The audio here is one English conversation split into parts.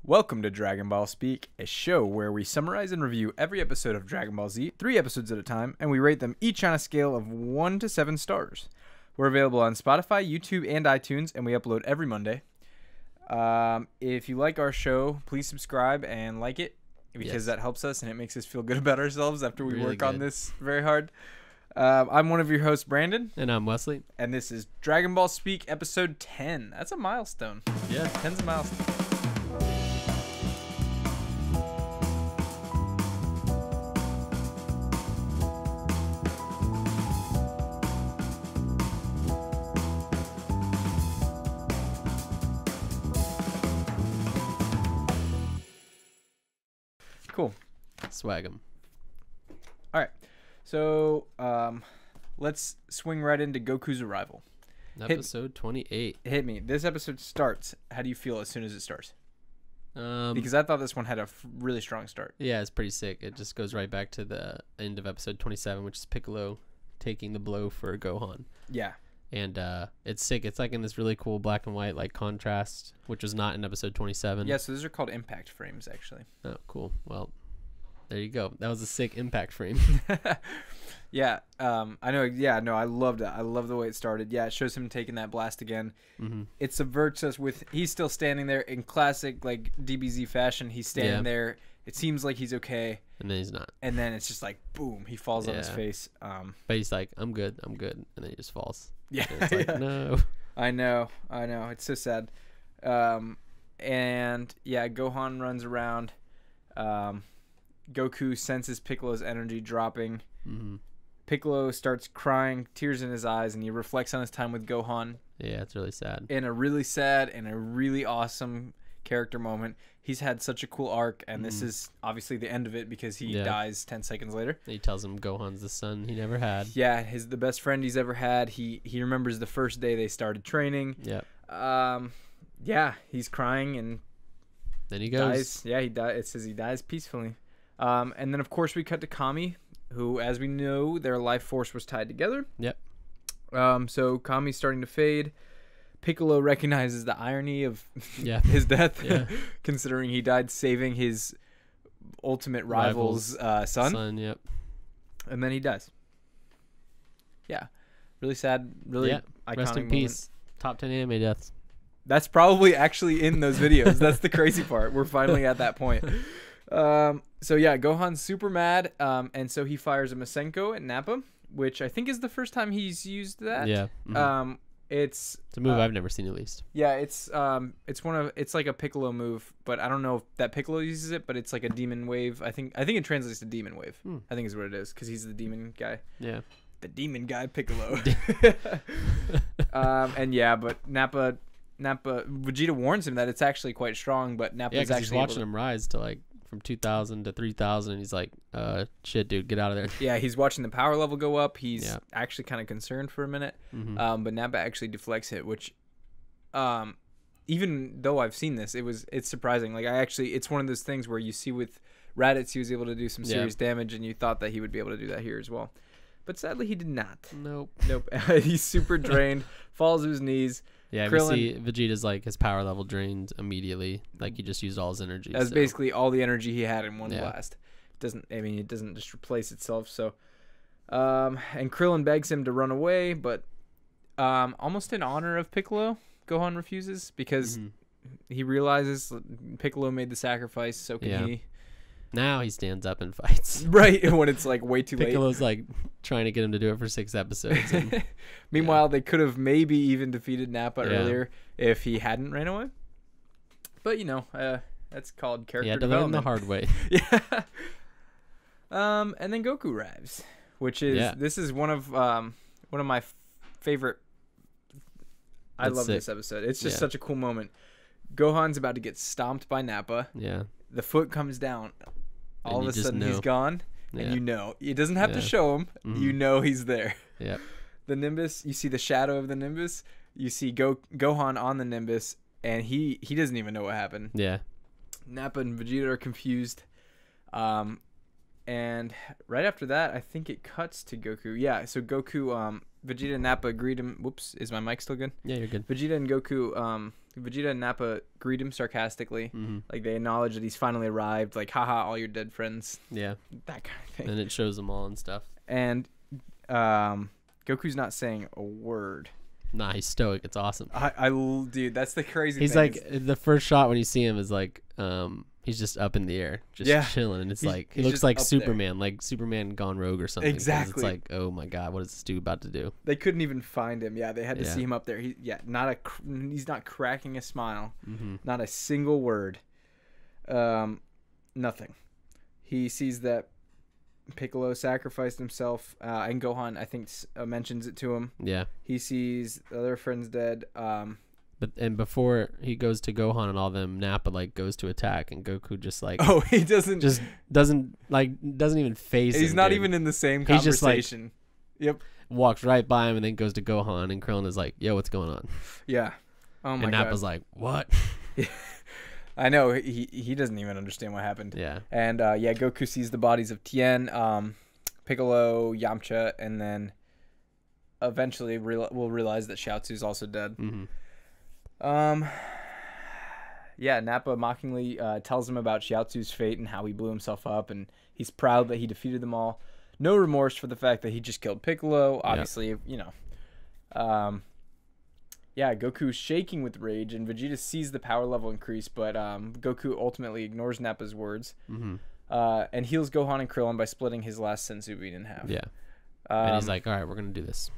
Welcome to Dragon Ball Speak, a show where we summarize and review every episode of Dragon Ball Z, 3 episodes at a time, and we rate them each on a scale of 1 to 7 stars. We're available on Spotify, YouTube, and iTunes, and we upload every Monday. If you like our show, please subscribe and like it, because that helps us and it makes us feel good about ourselves after we work on this very hard. I'm one of your hosts, Brandon. And I'm Wesley. And this is Dragon Ball Speak episode 10. That's a milestone. Yeah. 10's a milestone. Cool. Swag 'em. All right. So, let's swing right into Goku's arrival. Episode 28. Hit me. This episode starts. How do you feel as soon as it starts? Because I thought this one had a really strong start. Yeah, it's pretty sick. It just goes right back to the end of episode 27, which is Piccolo taking the blow for Gohan. Yeah. And it's sick. It's like in this really cool black and white like contrast, which was not in episode 27. Yeah, so those are called impact frames, actually. Oh, cool. Well, there you go. That was a sick impact frame. Yeah, I know. Yeah, no, I loved it. I love the way it started. Yeah, it shows him taking that blast again. Mm-hmm. It subverts us with, he's still standing there in classic like DBZ fashion. He's standing there. It seems like he's okay. And then he's not. And then it's just like, boom, he falls on his face. But he's like, I'm good. And then he just falls. Yeah. And it's like, no. I know. It's so sad. And yeah, Gohan runs around. Goku senses Piccolo's energy dropping. Mm-hmm. Piccolo starts crying, tears in his eyes, and he reflects on his time with Gohan. Yeah, it's really sad. In a really sad and a really awesome character moment. He's had such a cool arc, and this is obviously the end of it because he dies 10 seconds later. He tells him Gohan's the son he never had. Yeah, the best friend he's ever had. He remembers the first day they started training. Yeah. Yeah, he's crying and then he goes. Dies. Yeah, he dies. It says he dies peacefully. And then of course we cut to Kami, who, as we know, their life force was tied together. Yep. So Kami's starting to fade. Piccolo recognizes the irony of his death, considering he died saving his ultimate rival's son. Yep. And then he dies. Yeah. Really sad, really iconic Rest in peace. Moment. Top 10 anime deaths. That's probably actually in those videos. That's the crazy part. We're finally at that point. So yeah, Gohan's super mad, and so he fires a Masenko at Nappa, which I think is the first time he's used that. Yeah. Mm-hmm. It's a move I've never seen, at least. Yeah, it's like a Piccolo move, but I don't know if that Piccolo uses it, but it's like a demon wave. I think it translates to demon wave. I think is what it is, because he's the demon guy. Yeah. The demon guy Piccolo. And yeah, but Nappa, Vegeta warns him that it's actually quite strong, but Nappa's actually he's watching him rise to like from 2,000 to 3,000, and he's like, shit, dude, get out of there. Yeah, he's watching the power level go up. He's actually kind of concerned for a minute. Mm-hmm. But Nappa actually deflects it, which, even though I've seen this, it's surprising. Like, it's one of those things where you see with Raditz, he was able to do some serious damage, and you thought that he would be able to do that here as well. But sadly, he did not. Nope. He's super drained, falls to his knees. Yeah, we see Vegeta's like his power level drained immediately. Like he just used all his energy. That's basically all the energy he had in one blast. It doesn't just replace itself. So, and Krillin begs him to run away, but almost in honor of Piccolo, Gohan refuses because he realizes Piccolo made the sacrifice. So can he? Now he stands up and fights. Right, when it's like way too late. Piccolo's like trying to get him to do it for 6 episodes. And, meanwhile, they could have maybe even defeated Nappa earlier if he hadn't ran away. But that's called character development. The hard way. Yeah. And then Goku arrives, which is this is one of my favorite. I love this episode. It's just such a cool moment. Gohan's about to get stomped by Nappa. Yeah. The foot comes down. All of a sudden, he's gone. Yeah. And it doesn't have to show him. Mm-hmm. He's there. Yeah. The Nimbus, you see the shadow of the Nimbus. You see Gohan on the Nimbus, and he doesn't even know what happened. Yeah. Nappa and Vegeta are confused. And right after that, I think it cuts to Goku. Yeah, so Goku, Vegeta and Nappa greet him. Whoops, is my mic still good? Yeah, you're good. Vegeta and Goku Vegeta and Nappa greet him sarcastically. Mm-hmm. Like, they acknowledge that he's finally arrived. Like, haha, all your dead friends. Yeah. That kind of thing. And it shows them all and stuff. And Goku's not saying a word. Nah, he's stoic. It's awesome. Dude, that's the crazy He's thing. like, the first shot when you see him is like, he's just up in the air, just chilling. And it's like, he looks like Superman, like Superman gone rogue or something. Exactly. It's like, oh my God, what is this dude about to do? They couldn't even find him. Yeah, they had to see him up there. He's not cracking a smile. Mm-hmm. Not a single word. Nothing. He sees that Piccolo sacrificed himself, and Gohan, I think, mentions it to him. Yeah. He sees the other friends dead. But before he goes to Gohan and all them, Nappa like goes to attack, and Goku just like he doesn't even face him. He's not even in the same conversation. He's just like, walks right by him and then goes to Gohan, and Krillin is like, "Yo, what's going on?" Yeah. Oh my God. And Nappa's like, "What?" I know he doesn't even understand what happened. Yeah. And Goku sees the bodies of Tien, Piccolo, Yamcha, and then eventually we'll realize that Chiaotzu's also dead. Mm-hmm. Nappa mockingly tells him about Chiaotzu's fate and how he blew himself up, and he's proud that he defeated them all. No remorse for the fact that he just killed Piccolo. Obviously, Goku's shaking with rage, and Vegeta sees the power level increase, but Goku ultimately ignores Nappa's words, and heals Gohan and Krillin by splitting his last senzu bean in half. Yeah. And he's like, all right, we're going to do this.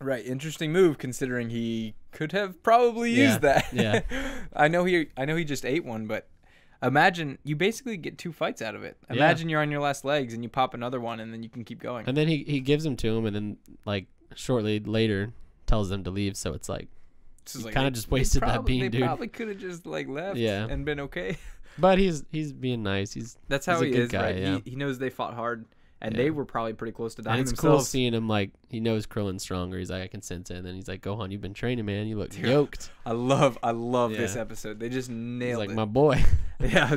Right. Interesting move, considering he could have probably used that. Yeah. I know he just ate one, but imagine you basically get 2 fights out of it. Imagine you're on your last legs and you pop another one, and then you can keep going. And then he gives them to him, and then like shortly later tells them to leave, so it's like, you kind of just wasted that bean, dude. They probably could have just like left and been okay. But he's being nice. That's how he is, guy, right? Yeah. He knows they fought hard, and they were probably pretty close to dying and it's themselves. cool seeing him, like, he knows Krillin's stronger. He's like, I can sense it. And then he's like, Gohan, you've been training, man. You look yoked. I love this episode. They just nailed it. He's like, my boy. Yeah.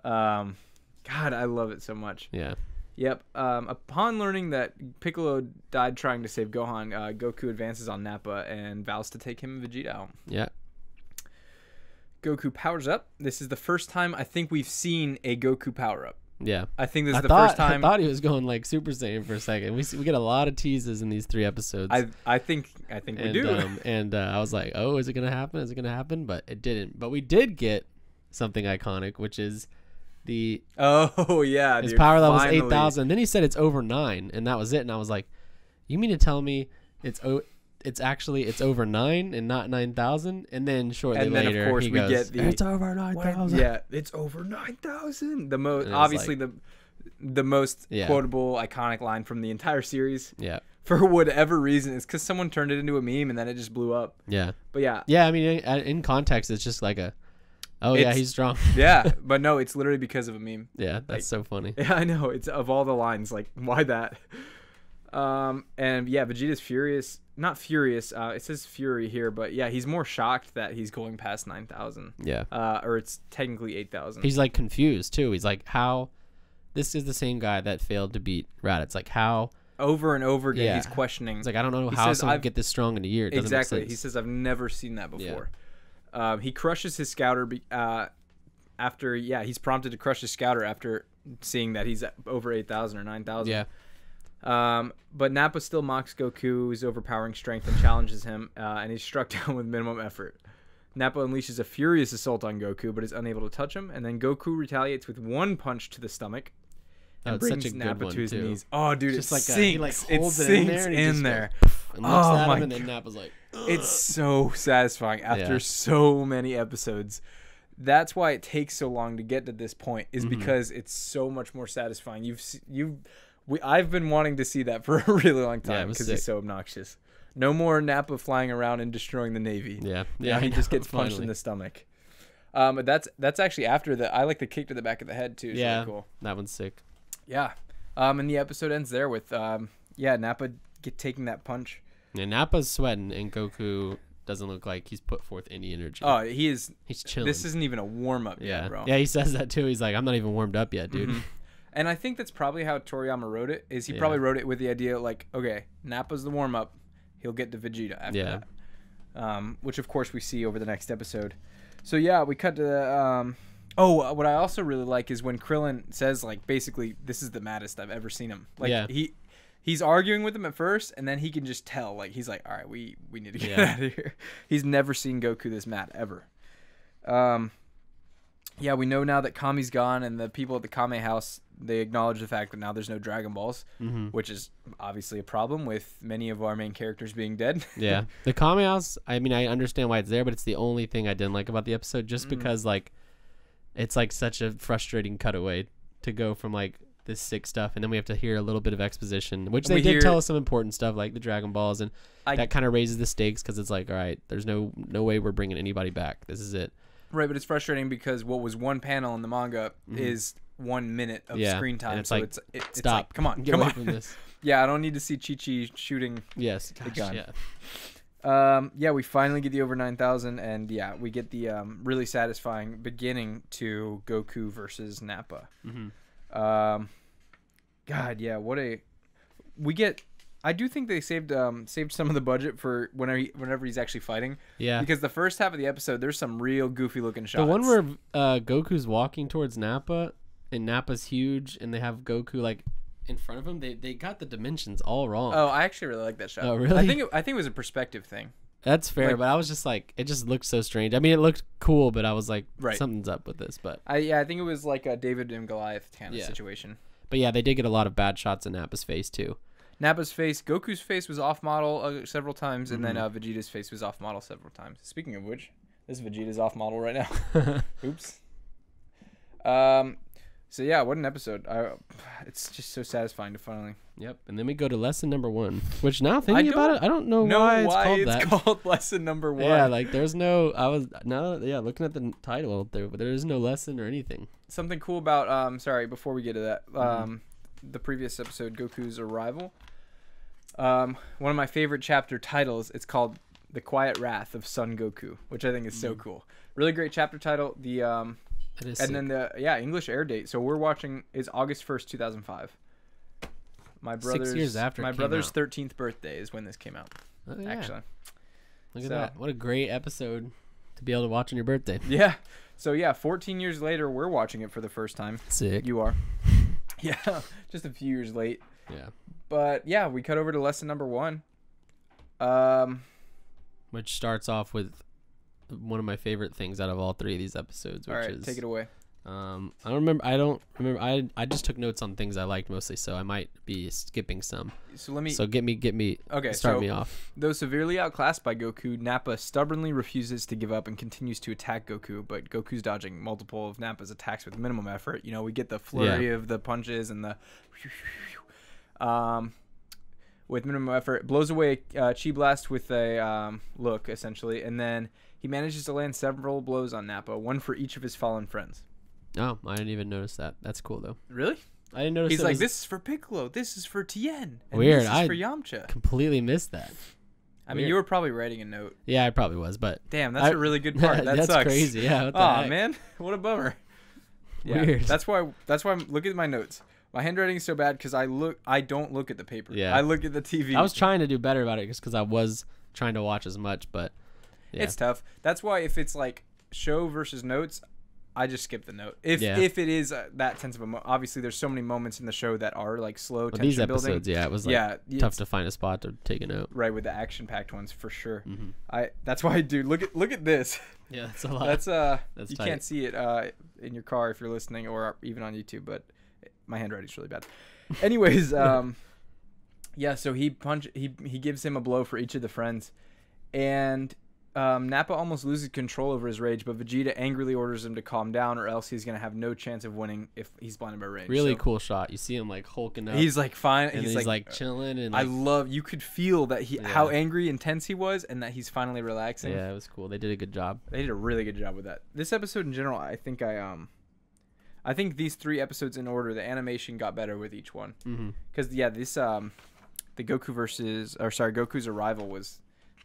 God, I love it so much. Yeah. Yep. Upon learning that Piccolo died trying to save Gohan, Goku advances on Nappa and vows to take him and Vegeta out. Yeah. Goku powers up. This is the first time I think we've seen a Goku power up. Yeah. I think this is the first time. I thought he was going like Super Saiyan for a second. We get a lot of teases in these 3 episodes. I think we do. I was like, oh, is it gonna happen? Is it gonna happen? But it didn't. But we did get something iconic, which is his power level is 8,000. Then he said it's over 9, and that was it. And I was like, you mean to tell me it's over 9 and not 9,000? And then shortly later, of course, he we goes, get it's over 9,000. Yeah, it's over 9,000. The most obviously the most quotable, iconic line from the entire series. Yeah. For whatever reason, it's because someone turned it into a meme and then it just blew up. Yeah. But yeah. Yeah, I mean, in context, it's just like he's strong. Yeah, but no, it's literally because of a meme. Yeah, that's so funny. Yeah, I know. It's of all the lines, like, why that? And yeah, Vegeta's furious. Not furious. It says fury here, but yeah, he's more shocked that he's going past 9,000. Yeah. Or it's technically 8,000. He's like confused too. He's like, how? This is the same guy that failed to beat Raditz. Like, how? Over and over again, he's questioning. It's like, I don't know how someone get this strong in a year. It doesn't make sense. He says, I've never seen that before. Yeah. He crushes his scouter after, he's prompted to crush his scouter after seeing that he's over 8,000 or 9,000. Yeah. But Nappa still mocks Goku's overpowering strength and challenges him, and he's struck down with minimum effort. Nappa unleashes a furious assault on Goku, but is unable to touch him, and then Goku retaliates with 1 punch to the stomach and brings Nappa to his knees. Oh, dude, just it like sinks. He holds it in there, in there. And looks at him, and then Nappa's like, ugh. It's so satisfying after so many episodes. That's why it takes so long to get to this point, is because it's so much more satisfying. I've been wanting to see that for a really long time because he's so obnoxious. No more Nappa flying around and destroying the Navy. Yeah. He just gets punched in the stomach. But that's actually after the. I like the kick to the back of the head too. It's really cool. That one's sick. Yeah. And the episode ends there with Nappa taking that punch. Yeah, Nappa's sweating, and Goku doesn't look like he's put forth any energy. Oh, he is. He's chilling. This isn't even a warm up yet, bro. Yeah, he says that too. He's like, I'm not even warmed up yet, dude. And I think that's probably how Toriyama wrote it. Is he probably wrote it with the idea like, okay, Nappa's the warm up, he'll get to Vegeta after which of course we see over the next episode. So yeah, we cut to the. What I also really like is when Krillin says, like, basically, this is the maddest I've ever seen him. Like, he's arguing with him at first, and then he can just tell. Like, he's like, all right, we need to get out of here. He's never seen Goku this mad, ever. Yeah, we know now that Kami's gone, and the people at the Kame house, they acknowledge the fact that now there's no Dragon Balls, which is obviously a problem with many of our main characters being dead. Yeah. The Kame house, I mean, I understand why it's there, but it's the only thing I didn't like about the episode, just because, like, it's like such a frustrating cutaway to go from like this sick stuff, and then we have to hear a little bit of exposition, which they did tell us some important stuff like the Dragon Balls, and that kind of raises the stakes because it's like, all right, there's no way we're bringing anybody back. This is it. Right, but it's frustrating because what was one panel in the manga is 1 minute of screen time. And so like, it's stop. Like, come on, get away from this. Yeah, I don't need to see Chi-Chi shooting the gun. Yeah. We finally get the over 9,000, and we get the really satisfying beginning to Goku versus Nappa. I do think they saved some of the budget for whenever he's actually fighting. Yeah. Because the first half of the episode, there's some real goofy looking shots. The one where Goku's walking towards Nappa, and Nappa's huge, and they have Goku like in front of him. They got the dimensions all wrong. Oh, I actually really like that shot. Oh, really? I think it was a perspective thing. That's fair, but I was just like, it just looked so strange. I mean, it looked cool, but I was like, something's up with this. But I think it was like a David and Goliath kind of situation. But yeah, they did get a lot of bad shots in Nappa's face too. Nappa's face, Goku's face was off model several times, and then Vegeta's face was off model several times. Speaking of which, this Vegeta's off model right now. Oops. So yeah, what an episode! It's just so satisfying to finally. Yep, and then we go to lesson number 1, which now thinking about it, I don't know why it's called lesson number 1. Yeah, like there's no. Looking at the title there is no lesson or anything. Something cool about before we get to that, the previous episode, Goku's arrival. One of my favorite chapter titles. It's called "The Quiet Wrath of Son Goku," which I think is so cool. Really great chapter title. Then the English air date. So we're watching is August 1st, 2005. My brother's 6 years after my brother's 13th birthday is when this came out. Oh, yeah. Actually, look at that! What a great episode to be able to watch on your birthday. Yeah. So 14 years later, we're watching it for the first time. Sick. You are. Yeah, just a few years late. Yeah. But we cut over to lesson number 1. Which starts off with one of my favorite things out of all 3 of these episodes, which is take it away. I don't remember. I just took notes on things I liked mostly, so I might be skipping some. So get me. Okay, start me off. Though severely outclassed by Goku, Nappa stubbornly refuses to give up and continues to attack Goku. But Goku's dodging multiple of Nappa's attacks with minimum effort. We get the flurry of the punches and the with minimum effort, blows away Chi Blast with a look essentially, and then he manages to land several blows on Nappa, one for each of his fallen friends. Oh, I didn't even notice that. That's cool though. Really? I didn't notice. He's like, this is for Piccolo, this is for Tien, and weird. This is for Yamcha. Completely missed that. I mean, you were probably writing a note. Yeah, I probably was, but damn, that's a really good part. That that's sucks. Crazy. Yeah. What the heck? Man, what a bummer. Weird. That's why I'm looking at my notes. My handwriting is so bad because I don't look at the paper. Yeah. I look at the TV. I was trying to do better about it just because I was trying to watch as much, but it's tough. That's why if it's like show versus notes, I just skip the note. If it is that sense of obviously there's so many moments in the show that are like slow tension these building. Episodes, it was like tough to find a spot to take a note. Right, with the action-packed ones for sure. That's why I do. Look at this. Yeah, that's a lot. That's you tight. Can't see it in your car if you're listening or even on YouTube, but my handwriting's really bad. Anyways, so he gives him a blow for each of the friends, and Nappa almost loses control over his rage, but Vegeta angrily orders him to calm down, or else he's gonna have no chance of winning if he's blinded by rage. Really cool shot. You see him like hulking up. He's like fine. And he's like chilling, and you could feel that how angry, intense he was, and that he's finally relaxing. Yeah, it was cool. They did a good job. They did a really good job with that. This episode in general, I think these 3 episodes in order, the animation got better with each one. Because this the Goku's arrival was.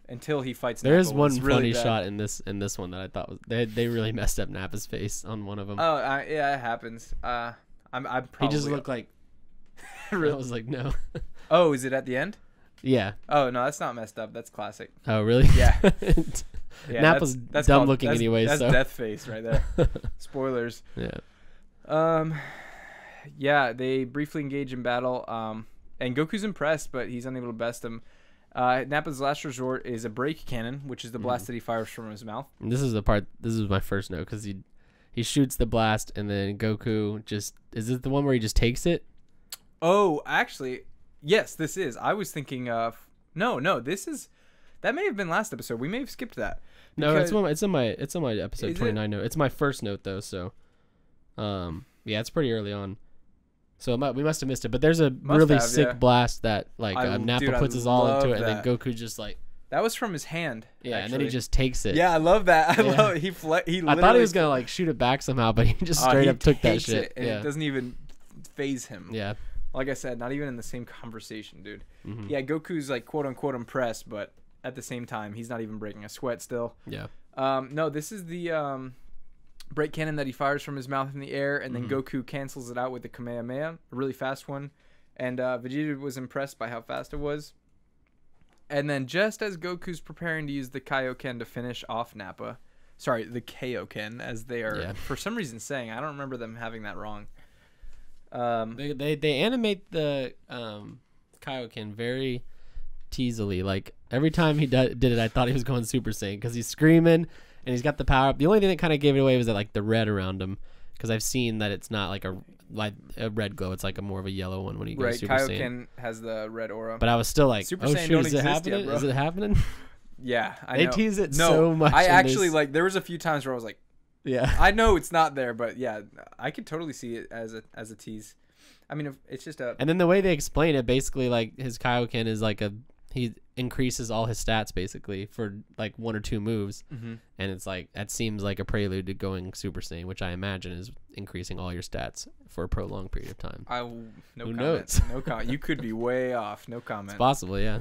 Until he fights Nappa. There is one really funny shot in this one that I thought was they really messed up Nappa's face on one of them. Oh, yeah, it happens. I'm probably he just looked like. I was like, no. Oh, is it at the end? Yeah. Oh no, that's not messed up. That's classic. Oh really? Yeah. Yeah, Nappa's dumb looking anyway. That's so. death face right there. Spoilers. Yeah. Yeah, they briefly engage in battle. And Goku's impressed, but he's unable to best him. Nappa's last resort is a break cannon, which is the blast that he fires from his mouth. And this is the part. This is my first note because he shoots the blast, and then Goku just is this the one where he just takes it? Oh, actually, yes, this is. I was thinking of no. This is that may have been last episode. We may have skipped that. No, it's on my episode 29 note. It's my first note though, so yeah, it's pretty early on. So we must have missed it, but there's a sick blast that like Nappa puts his all into it, and then Goku just like that was from his hand. Yeah, actually. And then he just takes it. Yeah, I love that. I thought he thought he was gonna like shoot it back somehow, but he just straight up took that shit. And it doesn't even phase him. Yeah. Like I said, not even in the same conversation, dude. Mm-hmm. Yeah, Goku's like quote unquote impressed, but at the same time, he's not even breaking a sweat still. Yeah. No, this is the break cannon that he fires from his mouth in the air, and then Goku cancels it out with the Kamehameha, a really fast one. And Vegeta was impressed by how fast it was. And then just as Goku's preparing to use the Kaioken to finish off Nappa, sorry, the Kaioken, as they are for some reason saying, I don't remember them having that wrong. They animate the Kaioken very teasily. Like every time he did it, I thought he was going Super Saiyan because he's screaming. And he's got the power up. The only thing that kind of gave it away was that like the red around him, because I've seen that it's not like a red glow. It's like a more of a yellow one when he goes Super Saiyan. Kaioken has the red aura. But I was still like, Super oh Saiyan shoot, is it happening? Is it happening? Yeah, they tease it so much. I actually like. There was a few times where I was like, yeah, I know it's not there, but yeah, I could totally see it as a tease. I mean, it's just a. And then the way they explain it, basically, like his Kaioken is like he increases all his stats basically for like 1 or 2 moves, and it's like that seems like a prelude to going Super Saiyan, which I imagine is increasing all your stats for a prolonged period of time. No Who comment. knows? No comment. You could be way off. No comment. It's possible, yeah.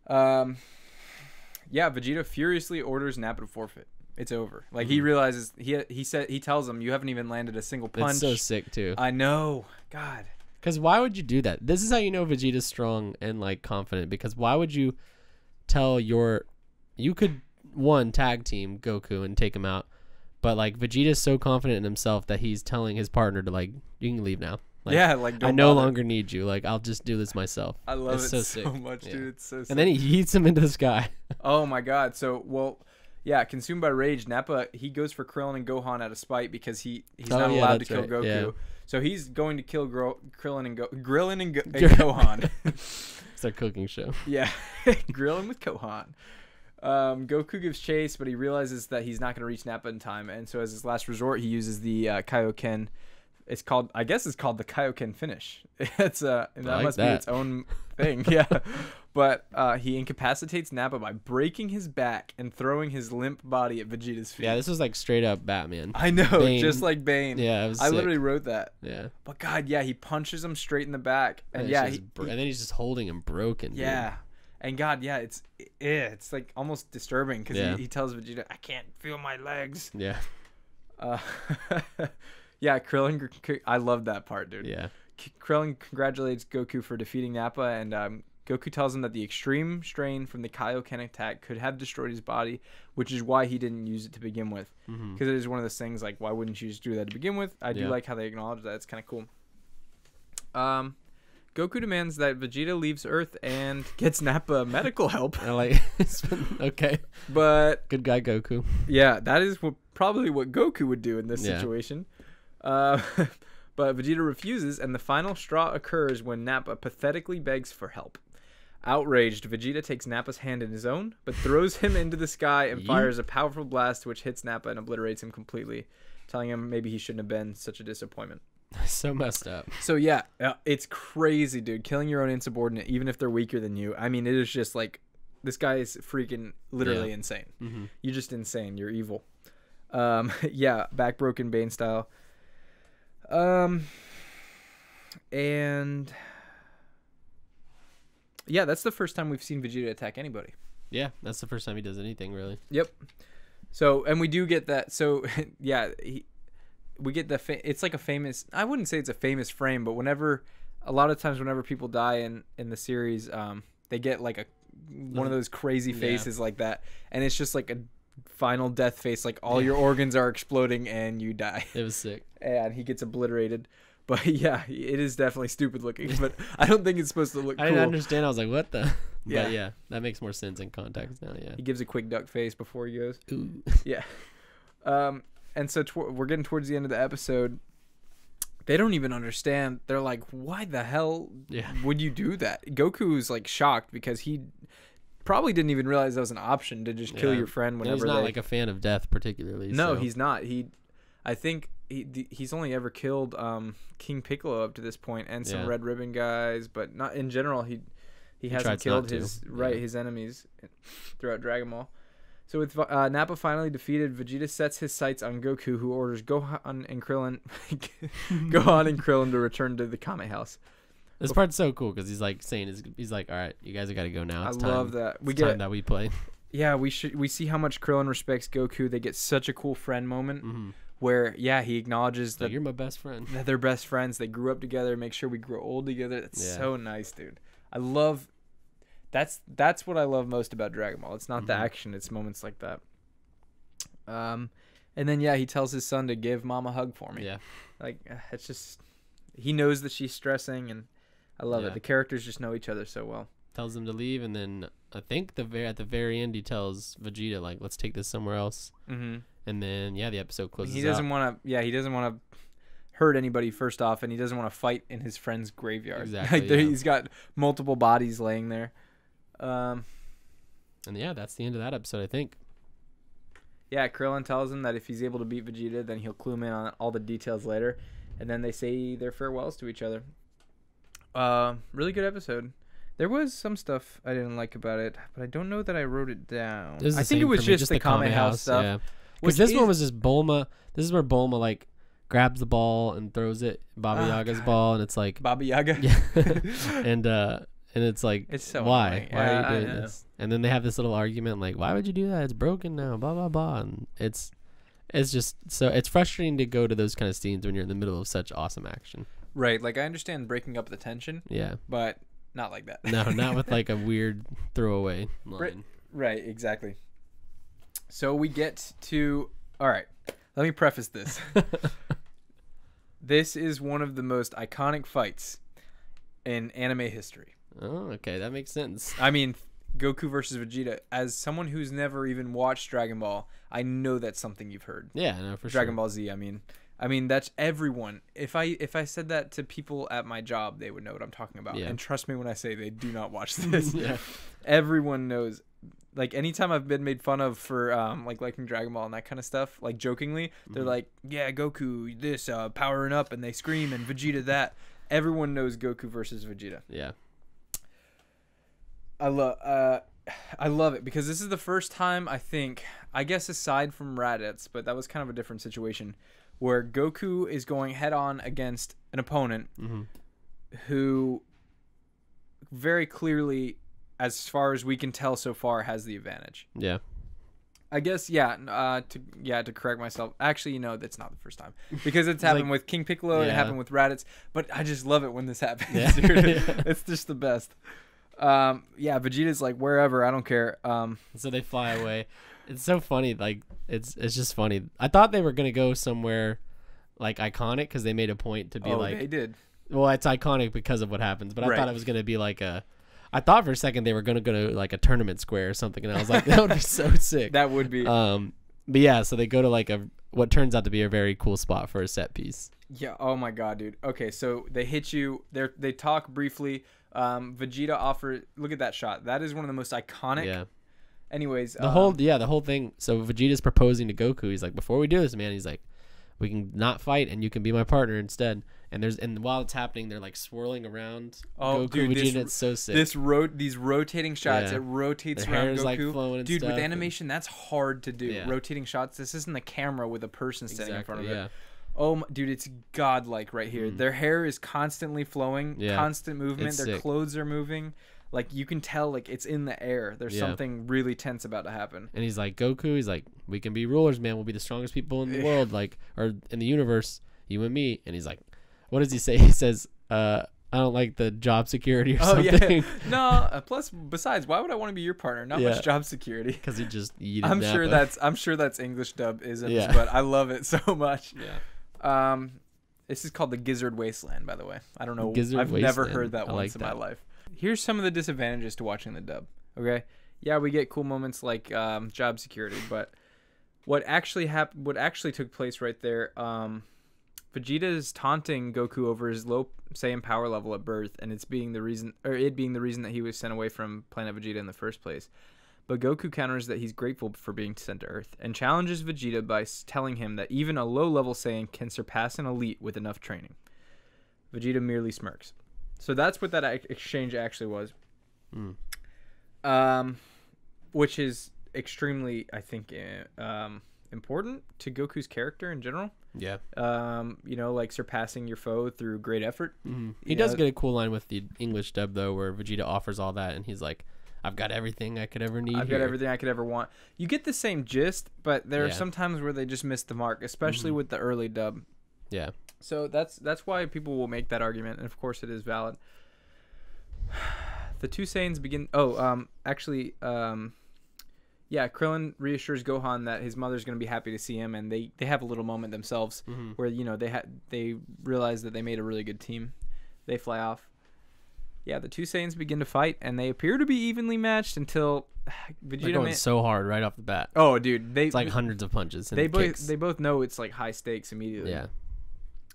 Yeah, Vegeta furiously orders Nappa to forfeit. It's over. Like he realizes he tells him you haven't even landed a single punch. It's so sick too. I know. God. Because why would you do that? This is how you know Vegeta's strong and like confident. Because why would you tell you could tag team Goku and take him out, but like Vegeta's so confident in himself that he's telling his partner to like, you can leave now. Like, yeah, like I no longer need you. Like I'll just do this myself. I love it so much, dude. It's so sick. And then he eats him into the sky. Oh my God. So consumed by rage, Nappa he goes for Krillin and Gohan out of spite because he's not allowed to kill Goku. Yeah. So he's going to kill Krillin and Gohan. It's our cooking show. Yeah, grilling with Gohan. Goku gives chase, but he realizes that he's not going to reach Nappa in time, and so as his last resort, he uses the Kaioken. It's called the Kaioken finish. It's and that must be its own thing. Yeah, but he incapacitates Nappa by breaking his back and throwing his limp body at Vegeta's feet. Yeah, this was like straight up Batman. I know, Bane. Just like Bane. Yeah, I literally wrote that. Yeah, but God, yeah, he punches him straight in the back, and and then he's just holding him broken. Yeah. Dude. And God, yeah, it's like almost disturbing because he tells Vegeta, "I can't feel my legs." Yeah. Yeah, Krillin. I love that part, dude. Yeah. Krillin congratulates Goku for defeating Nappa, and Goku tells him that the extreme strain from the Kaioken attack could have destroyed his body, which is why he didn't use it to begin with. Because it is one of those things like, why wouldn't you just do that to begin with? I do like how they acknowledge that. It's kind of cool. Goku demands that Vegeta leaves Earth and gets Nappa medical help. Okay. But good guy Goku. Yeah, that is probably what Goku would do in this situation. But Vegeta refuses, and the final straw occurs when Nappa pathetically begs for help. Outraged, Vegeta takes Nappa's hand in his own, but throws him into the sky and fires a powerful blast which hits Nappa and obliterates him completely, telling him maybe he shouldn't have been such a disappointment. So messed up. So yeah, it's crazy, dude. Killing your own insubordinate, even if they're weaker than you. I mean, it is just like, this guy is freaking literally insane. You're just insane. You're evil. Yeah, backbroken Bane style. And yeah, that's the first time we've seen Vegeta attack anybody. Yeah, that's the first time he does anything, really. Yep. So, and we do get that. So, yeah, we get it's like a famous, I wouldn't say it's a famous frame, but a lot of times whenever people die in the series, they get like one of those crazy faces like that, and it's just like a final death face, like all your organs are exploding and you die. It was sick. And he gets obliterated. But yeah, it is definitely stupid looking, but I don't think it's supposed to look cool. I didn't understand. I was like, what the? Yeah. But yeah, that makes more sense in context now. Yeah. He gives a quick duck face before he goes. Ooh. Yeah. And so we're getting towards the end of the episode. They don't even understand. They're like, why the hell would you do that? Goku's like shocked because he probably didn't even realize that was an option to just kill your friend whenever. He's not like a fan of death particularly. No, so. He's not. I think he's only ever killed King Piccolo up to this point and some Red Ribbon guys, but not in general. He hasn't killed his enemies throughout Dragon Ball. So with Nappa finally defeated, Vegeta sets his sights on Goku, who orders Gohan and Krillin to return to the Kame House. This part's so cool because he's like saying, he's like, all right, you guys got to go now. It's love that. It's time that we play. Yeah, we see how much Krillin respects Goku. They get such a cool friend moment where, he acknowledges that you're my best friend. That they're best friends. They grew up together. Make sure we grow old together. That's so nice, dude. I love. That's what I love most about Dragon Ball. It's not the action. It's moments like that. And then he tells his son to give Mom a hug for me. Yeah, like it's just he knows that she's stressing, and I love it. The characters just know each other so well. Tells them to leave, and then I think at the very end he tells Vegeta like, let's take this somewhere else. And then the episode closes. He doesn't want to. Yeah, he doesn't want to hurt anybody first off, and he doesn't want to fight in his friend's graveyard. Exactly. Like he's got multiple bodies laying there. And that's the end of that episode, I think. Yeah, Krillin tells him that if he's able to beat Vegeta, then he'll clue him in on all the details later, and then they say their farewells to each other. Really good episode. There was some stuff I didn't like about it, but I don't know that I wrote it down. I think it was just the Kame House stuff. Yeah. Because this one was just Bulma. This is where Bulma like grabs the ball and throws it, Baba Yaga's ball, and it's like Baba Yaga. Yeah. And it's like, it's so why? Annoying. Why are you doing this? And then they have this little argument like, why would you do that? It's broken now, blah, blah, blah. And it's just so it's frustrating to go to those kind of scenes when you're in the middle of such awesome action. Right. Like I understand breaking up the tension. Yeah. But not like that. No, not with like a weird throwaway line. Right. Exactly. So we get to, all right, let me preface this. This is one of the most iconic fights in anime history. Oh, okay. That makes sense. I mean, Goku versus Vegeta. As someone who's never even watched Dragon Ball, I know that's something you've heard. Yeah, no, for Dragon Ball Z. I mean that's everyone. If I said that to people at my job, they would know what I'm talking about. Yeah. And trust me when I say they do not watch this. Everyone knows. Like anytime I've been made fun of for like liking Dragon Ball and that kind of stuff, like jokingly, they're like, yeah, Goku this powering up, and they scream, and Vegeta that. Everyone knows Goku versus Vegeta. Yeah. I love it because this is the first time I guess aside from Raditz, but that was kind of a different situation, where Goku is going head on against an opponent who very clearly, as far as we can tell so far, has the advantage. Yeah. I guess, to correct myself. Actually, that's not the first time. Because it's happened with King Piccolo, it happened with Raditz, but I just love it when this happens. Yeah. It's just the best. Vegeta's like, wherever, I don't care. So they fly away. It's so funny. Like, it's just funny. I thought they were going to go somewhere, like, iconic, because they made a point to be like... they did. Well, it's iconic because of what happens, but I thought it was going to be like a... I thought for a second they were going to go to, like, a tournament square or something, and I was like, that would be so sick. That would be. But yeah, so they go to, like, what turns out to be a very cool spot for a set piece. Yeah, oh my god, dude. Okay, so they hit you. They talk briefly. Vegeta offers... Look at that shot. That is one of the most iconic... Yeah. Anyways, the whole thing. So Vegeta's proposing to Goku. He's like, before we do this, man, he's like, we can not fight and you can be my partner instead. And while it's happening, they're like swirling around Goku, dude, Vegeta. It's so sick. These rotating shots. Yeah. It rotates the around hair's Goku. Like flowing and dude, stuff with animation, that's hard to do. Yeah. Rotating shots. This isn't the camera with a person standing in front of it. it. Oh, dude, it's godlike right here. Their hair is constantly flowing, constant movement. It's Their sick. clothes are moving. Like, you can tell, like, it's in the air. There's something really tense about to happen. And he's like, Goku, he's like, we can be rulers, man. We'll be the strongest people in the world, like, or in the universe, you and me. And he's like, what does he say? He says, I don't like the job security or Oh something. yeah. No. Plus, besides, why would I want to be your partner? Not much job security. Because you just eat. I'm sure that's English dub isms, Yeah. but I love it so much. Yeah. This is called the Gizzard Wasteland, by the way. I don't know. Gizzard I've never Wasteland. heard that I once like in my that. life. Here's some of the disadvantages to watching the dub. Okay. Yeah, we get cool moments like job security, but what actually took place right there, Vegeta is taunting Goku over his low Saiyan power level at birth, and it being the reason that he was sent away from Planet Vegeta in the first place. But Goku counters that he's grateful for being sent to Earth and challenges Vegeta by telling him that even a low-level Saiyan can surpass an elite with enough training. Vegeta merely smirks. So that's what that exchange actually was. Which is extremely, I think, important to Goku's character in general. Yeah. Like surpassing your foe through great effort. He does get a cool line with the English dub, though, where Vegeta offers all that, and he's like, I've got everything I could ever need. I've got everything I could ever want. You get the same gist, but there are some times where they just miss the mark, especially with the early dub. Yeah. So that's why people will make that argument, and of course it is valid. The two Saiyans begin. Krillin reassures Gohan that his mother's going to be happy to see him, and they have a little moment themselves where they realize that they made a really good team. They fly off. Yeah, the two Saiyans begin to fight, and they appear to be evenly matched until Vegeta. They're going so hard right off the bat. Oh, dude, it's like hundreds of punches. And they both know it's like high stakes immediately. Yeah.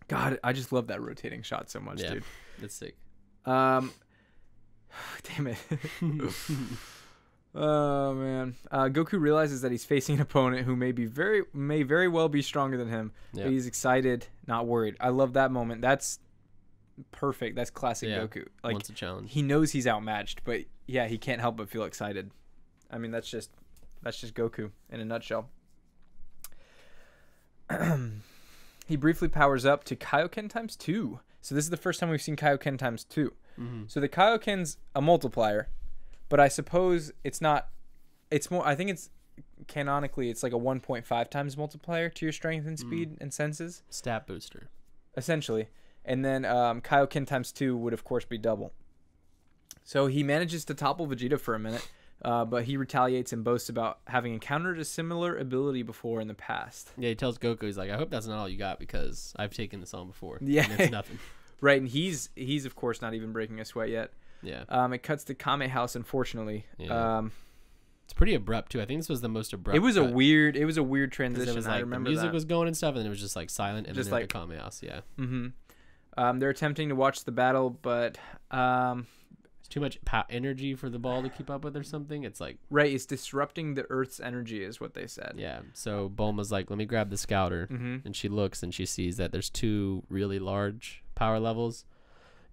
God, I just love that rotating shot so much, dude. It's sick. Damn it. Oh man. Goku realizes that he's facing an opponent who may very well be stronger than him. Yeah. But he's excited, not worried. I love that moment. That's perfect. That's classic Goku. Like, wants a challenge. He knows he's outmatched, but yeah, he can't help but feel excited. I mean, that's just Goku in a nutshell. He briefly powers up to Kaioken times 2. So this is the first time we've seen Kaioken times 2. So the Kaioken's a multiplier, but I suppose it's not. It's more. I think it's canonically it's like a 1.5 times multiplier to your strength and speed and senses. Stat booster, essentially. And then Kaioken times 2 would of course be double. So he manages to topple Vegeta for a minute, but he retaliates and boasts about having encountered a similar ability before in the past. Yeah, he tells Goku, he's like, I hope that's not all you got because I've taken this on before. Yeah, and it's nothing. Right, and he's of course not even breaking a sweat yet. Yeah. It cuts to Kame House, unfortunately. Yeah. It's pretty abrupt too. I think this was the most abrupt. It was cut. a weird transition. It was like, I remember the music that. was going and stuff, and it was just like silent, and just then like the Kame House. Yeah. They're attempting to watch the battle, but it's too much energy for the ball to keep up with, or something. It's like it's disrupting the Earth's energy, is what they said. Yeah. So Bulma's like, let me grab the scouter, and she looks and she sees that there's 2 really large power levels,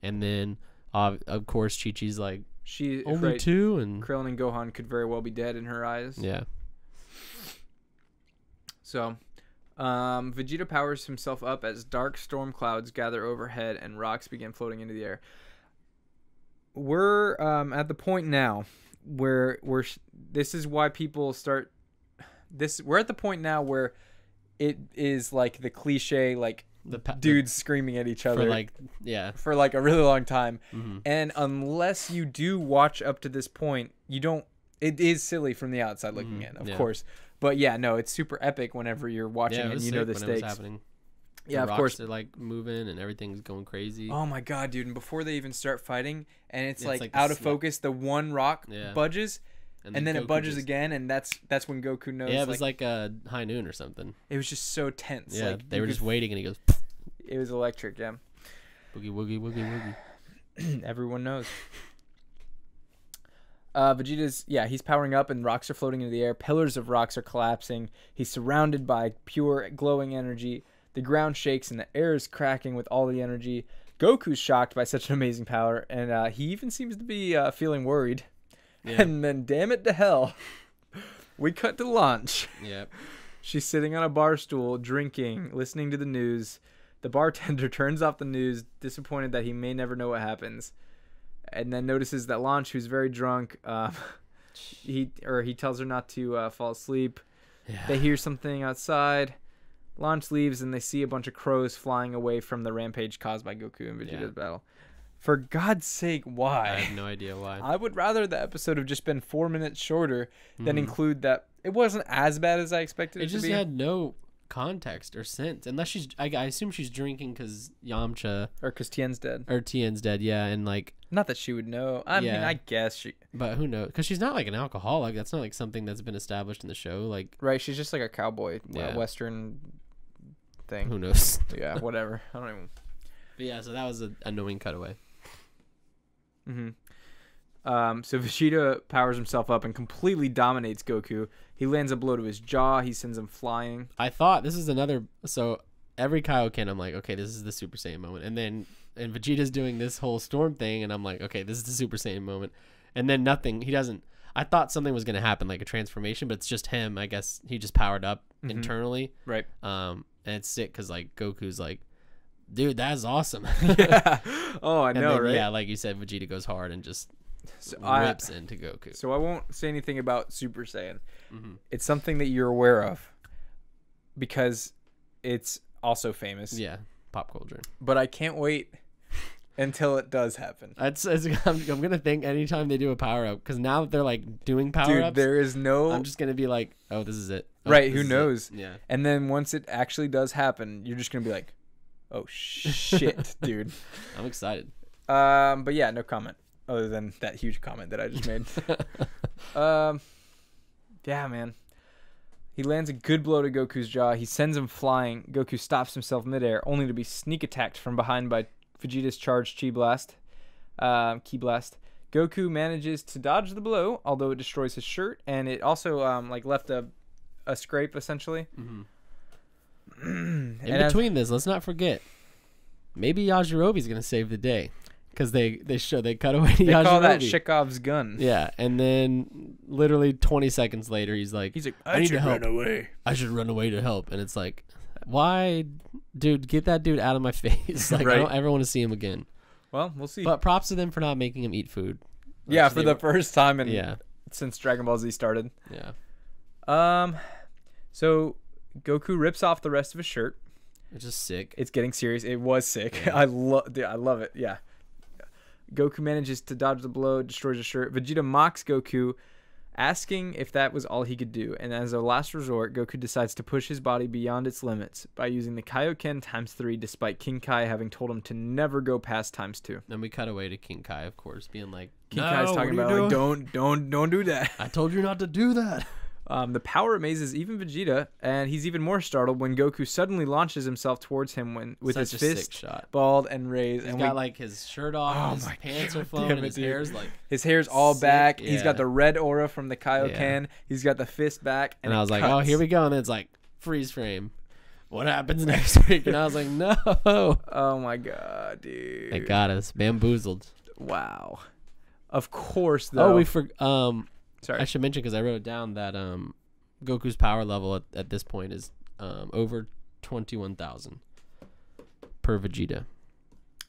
and then of course Chi-Chi's like, she only 2, and Krillin and Gohan could very well be dead in her eyes. Yeah. So Vegeta powers himself up as dark storm clouds gather overhead and rocks begin floating into the air. We're at the point now where this is why people start this. We're at the point now where it is like the cliche, like dudes screaming at each other for like a really long time. And unless you do watch up to this point, you don't. It is silly from the outside looking in, of course. But yeah, no, it's super epic whenever you're watching and you know the stakes. Happening. Yeah, the of course. They're like moving and everything's going crazy. Oh my god, dude! And before they even start fighting, and it's like out of focus, the one rock budges, and then it budges again, and that's when Goku knows. Yeah, it was like a high noon or something. It was just so tense. Yeah, like, they were just waiting, and he goes. It was electric, yeah. Boogie woogie woogie woogie. Everyone knows. Vegeta's, he's powering up and rocks are floating into the air. Pillars of rocks are collapsing. He's surrounded by pure glowing energy. The ground shakes and the air is cracking with all the energy. Goku's shocked by such an amazing power, and he even seems to be feeling worried. Yeah. And then, damn it to hell, we cut to lunch. Yep. She's sitting on a bar stool, drinking, listening to the news. The bartender turns off the news, disappointed that he may never know what happens. And then notices that Launch, who's very drunk, he tells her not to fall asleep. Yeah. They hear something outside. Launch leaves, and they see a bunch of crows flying away from the rampage caused by Goku and Vegeta's battle. For God's sake, why? I have no idea why. I would rather the episode have just been 4 minutes shorter than include that. It wasn't as bad as I expected it to be. It just had no context or sense. Unless I assume she's drinking because Yamcha. Or because Tien's dead. Or Tien's dead, yeah. And like. Not that she would know. I mean, I guess she. But who knows? Because she's not like an alcoholic. That's not like something that's been established in the show. Like. Right. She's just like a cowboy. Western thing. Who knows? Yeah, whatever. I don't even. But yeah, so that was an annoying cutaway. So Vegeta powers himself up and completely dominates Goku. He lands a blow to his jaw. He sends him flying. I thought this is another. So every Kaioken, I'm like, okay, this is the Super Saiyan moment. And Vegeta's doing this whole storm thing, and I'm like, okay, this is the Super Saiyan moment. And then nothing. He doesn't. I thought something was gonna happen, like a transformation, but it's just him. I guess he just powered up internally. Right. And it's sick because like Goku's like, dude, that's awesome. Yeah. Oh, I know, then, right? Yeah, like you said, Vegeta goes hard and just rips into Goku. So I won't say anything about Super Saiyan. It's something that you're aware of because it's also famous. Yeah, pop culture. But I can't wait until it does happen. I'm gonna think anytime they do a power up, because now that they're like doing power ups, there is no. I'm just gonna be like, oh, this is it. Oh, right? Who knows? Yeah. And then once it actually does happen, you're just gonna be like, oh shit, dude. I'm excited. But yeah, no comment other than that huge comment that I just made. Yeah, man. He lands a good blow to Goku's jaw. He sends him flying. Goku stops himself midair, only to be sneak attacked from behind by Vegeta's charged Ki Blast. Goku manages to dodge the blow, although it destroys his shirt, and it also like left a scrape essentially. In between this, let's not forget, maybe Yajirobe's gonna save the day, because they cut away to Yajirobe. They call that Chekhov's gun. Yeah, and then literally 20 seconds later, he's like, I need to run away. I should run away to help, and it's like, why, dude? Get that dude out of my face! Like, right. I don't ever want to see him again. Well, we'll see. But props to them for not making him eat food. Yeah, for the first time since Dragon Ball Z started. Yeah. So Goku rips off the rest of his shirt. It's just sick. It's getting serious. It was sick. Yeah. I love it. Yeah. Goku manages to dodge the blow, destroys his shirt. Vegeta mocks Goku, asking if that was all he could do. And as a last resort, Goku decides to push his body beyond its limits by using the Kaioken ×3, despite King Kai having told him to never go past ×2. Then we cut away to King Kai, of course, being like, King Kai's talking about like, don't do that. I told you not to do that. The power amazes even Vegeta, and he's even more startled when Goku suddenly launches himself towards him with his fist balled and raised. He's got like his shirt off, his pants are flowing, and his hair's all sick. back. Yeah. He's got the red aura from the Kaioken. Yeah. He's got the fist back, and I was like, oh, here we go, and then it's like freeze frame. What happens next week? And I was like, no. Oh my god, dude! They got us bamboozled. Wow. Of course, though. Sorry. I should mention, because I wrote down that Goku's power level at this point is over 21,000 per Vegeta.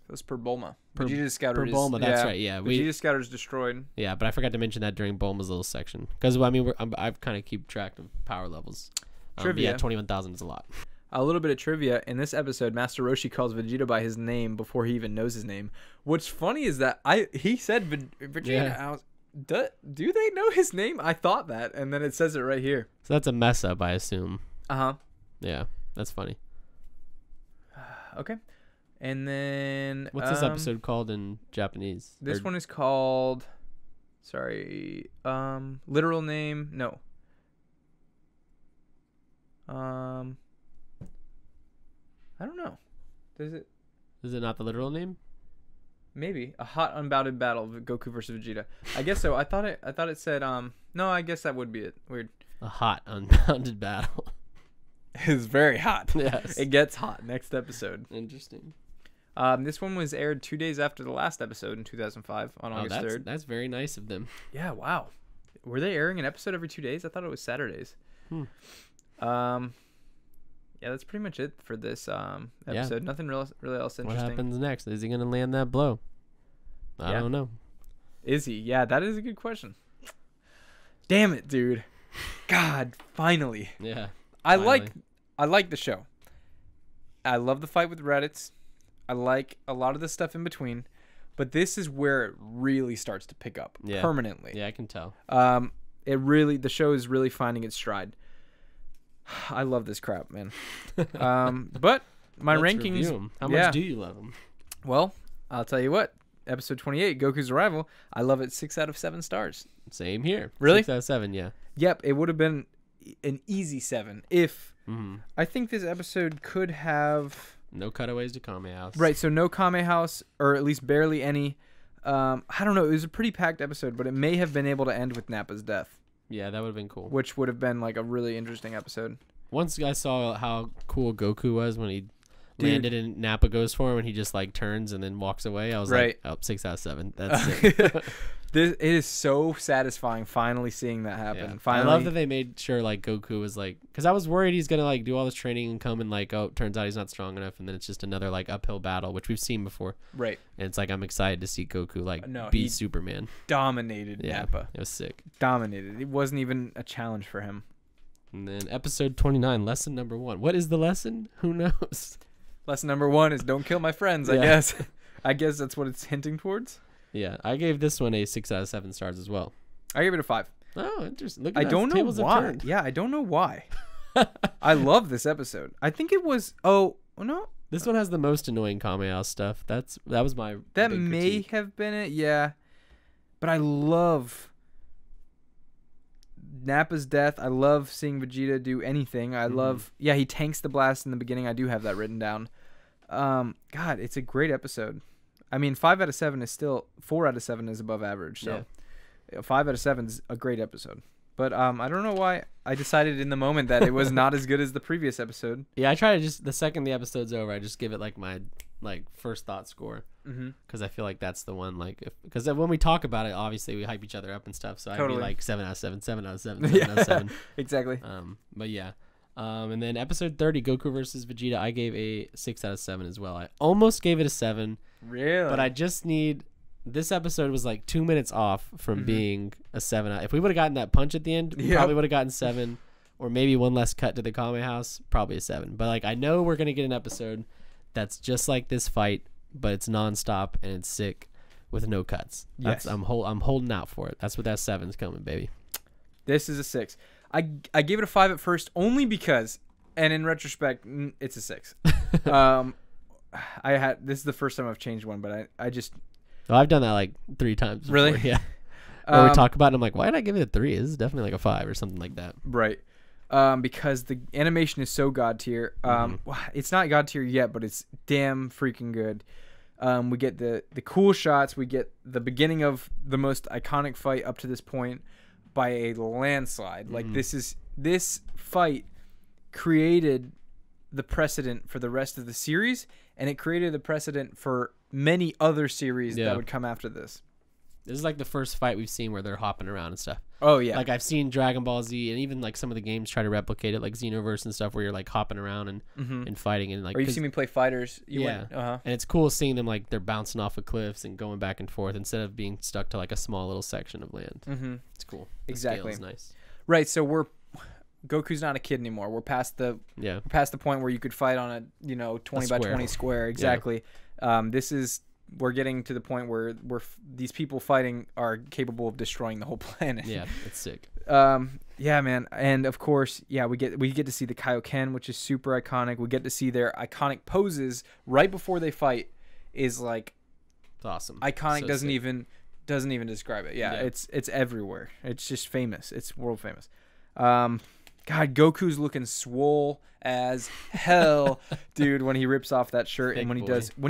That's per Bulma. Vegeta's scouter per Bulma, that's right. Yeah, Vegeta's scouter's destroyed. Yeah, but I forgot to mention that during Bulma's little section, because I mean I've kind of keep track of power levels. Trivia. Yeah, 21,000 is a lot. A little bit of trivia. In this episode, Master Roshi calls Vegeta by his name before he even knows his name. What's funny is that he said Vegeta. Yeah. Do they know his name? I thought that, and then it says it right here. So that's a mess up, I assume. Uh-huh. Yeah, that's funny. Okay. And then... What's this episode called in Japanese? This one is called... Sorry. Literal name... No. I don't know. Is it not the literal name? Maybe a hot unbounded battle of Goku versus Vegeta. I guess so. I thought it said no, I guess that would be it. Weird. A hot unbounded battle. It's very hot. Yes. It gets hot next episode. Interesting. This one was aired 2 days after the last episode in 2005 on August 3rd. That's very nice of them. Yeah, wow. Were they airing an episode every 2 days? I thought it was Saturdays. Yeah, that's pretty much it for this episode. Yeah. Nothing really else interesting. What happens next? Is he going to land that blow? I don't know. Is he? Yeah, that is a good question. Damn it, dude. God, finally. Yeah. I like the show. I love the fight with Reddits. I like a lot of the stuff in between. but this is where it really starts to pick up permanently. Yeah, I can tell. The show is really finding its stride. I love this crap, man. But my rankings. How much do you love them? Well, I'll tell you what. Episode 28, Goku's Arrival. I love it 6 out of 7 stars. Same here. Really? 6 out of 7, yeah. Yep, it would have been an easy 7 if I think this episode could have no cutaways to Kame House. Right, so no Kame House, or at least barely any. I don't know. It was a pretty packed episode, but it may have been able to end with Nappa's death. Yeah, that would have been cool. Which would have been like a really interesting episode. Once I saw how cool Goku was when he landed and Nappa goes for him and he just like turns and then walks away, I was like, oh, 6 out of 7. That's it. It is so satisfying finally seeing that happen. Yeah. Finally, I love that they made sure like Goku was like, because I was worried he's gonna like do all this training and come and like, oh, turns out he's not strong enough, and then it's just another like uphill battle, which we've seen before. Right. And it's like I'm excited to see Goku like be Superman. Dominated Nappa. It was sick. Dominated. It wasn't even a challenge for him. And then episode 29, lesson number 1. What is the lesson? Who knows? Lesson number 1 is don't kill my friends. I guess. I guess that's what it's hinting towards. Yeah, I gave this one a 6 out of 7 stars as well. I gave it a 5. Oh, interesting. Look at I don't know why. Yeah, I don't know why. I love this episode. I think it was. Oh no, this one has the most annoying Kame House stuff. That was my. That may have been it. Yeah, but I love Nappa's death. I love seeing Vegeta do anything. I love. Yeah, he tanks the blast in the beginning. I do have that written down. God, it's a great episode. I mean, 5 out of 7 is still 4 out of 7 is above average. So 5 out of 7 is a great episode. But I don't know why I decided in the moment that it was not as good as the previous episode. Yeah, I try to just the second the episode's over, I just give it like my first thought score because I feel like that's the one because when we talk about it, obviously we hype each other up and stuff. So I'd be like 7 out of 7, 7 out of 7, 7 out of 7. Exactly. But yeah. And then episode 30, Goku versus Vegeta, I gave a 6 out of 7 as well. I almost gave it a 7. Really? But I just need... This episode was like 2 minutes off from being a 7 out. If we would have gotten that punch at the end, we probably would have gotten 7. Or maybe one less cut to the Kame House, probably a 7. But like I know we're going to get an episode that's just like this fight, but it's nonstop and it's sick with no cuts. Yes. I'm holding out for it. That's what that 7's coming, baby. This is a 6. I gave it a 5 at first only because, and in retrospect, it's a 6. This is the first time I've changed one, but I just. Oh, I've done that like 3 times before. Really? Yeah. Where we talk about it and I'm like, why did I give it a 3? This is definitely like a 5 or something like that. Right. Because the animation is so god tier. It's not god tier yet, but it's damn freaking good. We get the cool shots. We get the beginning of the most iconic fight up to this point by a landslide. Like this fight created the precedent for the rest of the series, and it created the precedent for many other series that would come after this. This is like the first fight we've seen where they're hopping around and stuff. Oh yeah. Like I've seen Dragon Ball Z and even like some of the games try to replicate it, like Xenoverse and stuff, where you're like hopping around and fighting and like. Or you've seen me play fighters. And it's cool seeing them like they're bouncing off of cliffs and going back and forth instead of being stuck to like a small little section of land. It's cool. Exactly. The scale is nice. Right. So Goku's not a kid anymore. We're past the point where you could fight on a 20 by 20 square. Exactly. We're getting to the point where these people fighting are capable of destroying the whole planet. Yeah, it's sick. Yeah, man. And of course, we get to see the Kaioken, which is super iconic. We get to see their iconic poses right before they fight. Is like, it's awesome. Iconic. So doesn't even describe it. Yeah, it's everywhere. It's just famous. It's world famous. God, Goku's looking swole as hell, dude, when he rips off that shirt. Big and when he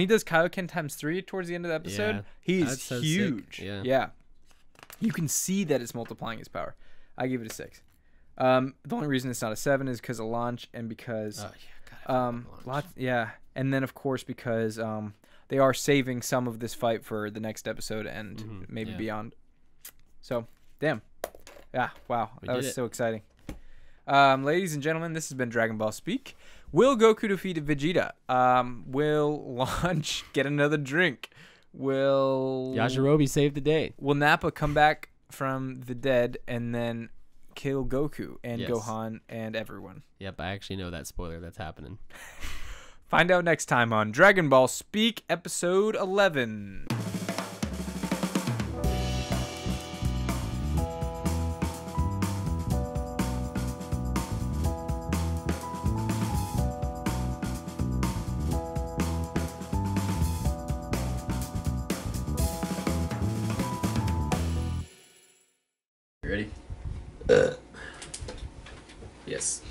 does Kaioken times 3 towards the end of the episode, he's so huge. Yeah. You can see that it's multiplying his power. I give it a 6. The only reason it's not a 7 is because of launch and because and then of course because they are saving some of this fight for the next episode and maybe beyond. So, damn. Yeah, wow. That was so exciting. Ladies and gentlemen, this has been Dragon Ball Speak. Will Goku defeat Vegeta? Will Launch get another drink? Will Yajirobe save the day? Will Nappa come back from the dead and then kill Goku and Gohan and everyone? Yep, I actually know that spoiler that's happening. Find out next time on Dragon Ball Speak, episode 11. You ready? Yes.